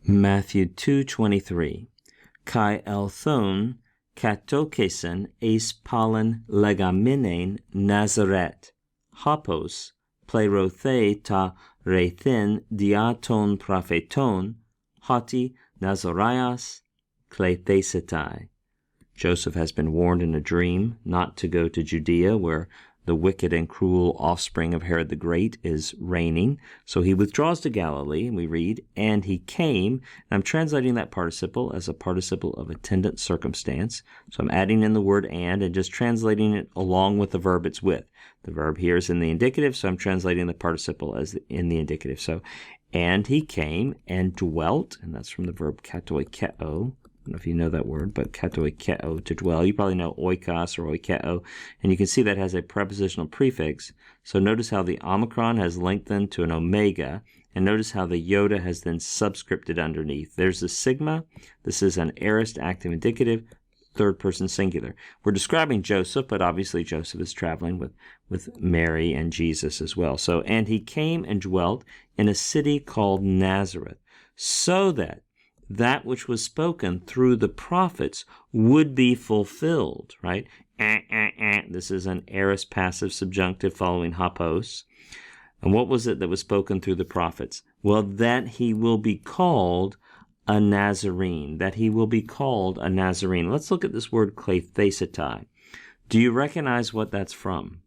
Matthew 2:23. Kai elthon katokesen eis palin legaminen Nazaret, hopos, plerothe ta rethin diaton propheton, hoti Nazarias klethesetai. Joseph has been warned in a dream not to go to Judea, where the wicked and cruel offspring of Herod the Great is reigning. So he withdraws to Galilee, and we read, and he came. And I'm translating that participle as a participle of attendant circumstance. So I'm adding in the word and just translating it along with the verb it's with. The verb here is in the indicative, so I'm translating the participle as in the indicative. So, and he came and dwelt, and that's from the verb katoikeo. I don't know if you know that word, but katoikeo, to dwell. You probably know oikos or oikeo, and you can see that has a prepositional prefix. So notice how the omicron has lengthened to an omega, and notice how the iota has then subscripted underneath. There's the sigma. This is an aorist active indicative, third person singular. We're describing Joseph, but obviously Joseph is traveling with Mary and Jesus as well. So, and he came and dwelt in a city called Nazareth, so that which was spoken through the prophets would be fulfilled, right? This is an aorist passive subjunctive following hopos. And what was it that was spoken through the prophets? Well, that he will be called a Nazarene, that he will be called a Nazarene. Let's look at this word klethesetai. Do you recognize what that's from?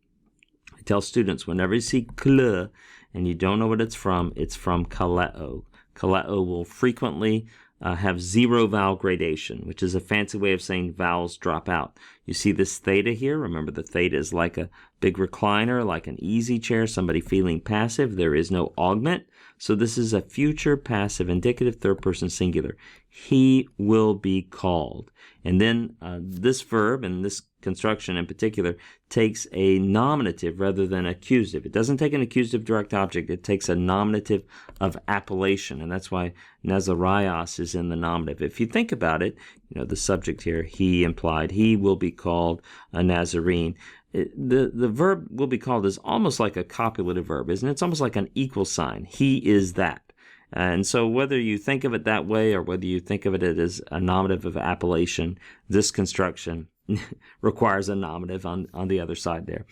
I tell students, whenever you see kle and you don't know what it's from kaleo. Kaleo will frequently have zero vowel gradation, which is a fancy way of saying vowels drop out. You see this theta here. Remember, the theta is like a big recliner, like an easy chair, somebody feeling passive. There is no augment. So this is a future passive indicative third person singular. He will be called. And then this verb and this construction in particular takes a nominative rather than accusative. It doesn't take an accusative direct object. It takes a nominative of appellation, and that's why Nazarias is in the nominative. If you think about it, the subject here, he implied, he will be called a Nazarene. The verb will be called is almost like a copulative verb, isn't it? It's almost like an equal sign. He is that. And so whether you think of it that way or whether you think of it as a nominative of appellation, this construction requires a nominative on the other side there.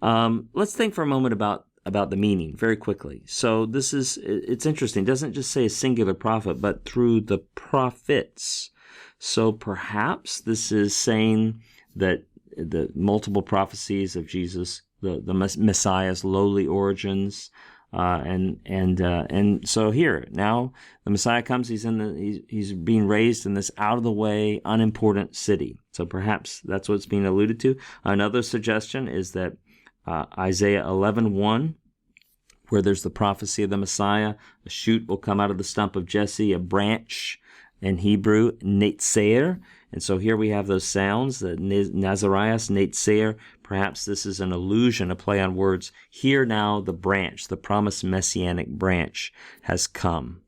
Let's think for a moment about the meaning very quickly. So it's interesting. It doesn't just say a singular prophet, but through the prophets. So perhaps this is saying that the multiple prophecies of Jesus, the Messiah's lowly origins, and so here now the Messiah comes. He's being raised in this out of the way, unimportant city. So perhaps that's what's being alluded to. Another suggestion is that Isaiah 11:1, where there's the prophecy of the Messiah, a shoot will come out of the stump of Jesse, a branch in Hebrew, netzer. And so here we have those sounds, the Nazarias, netzer. Perhaps this is an allusion, a play on words. Here now the branch, the promised messianic branch has come.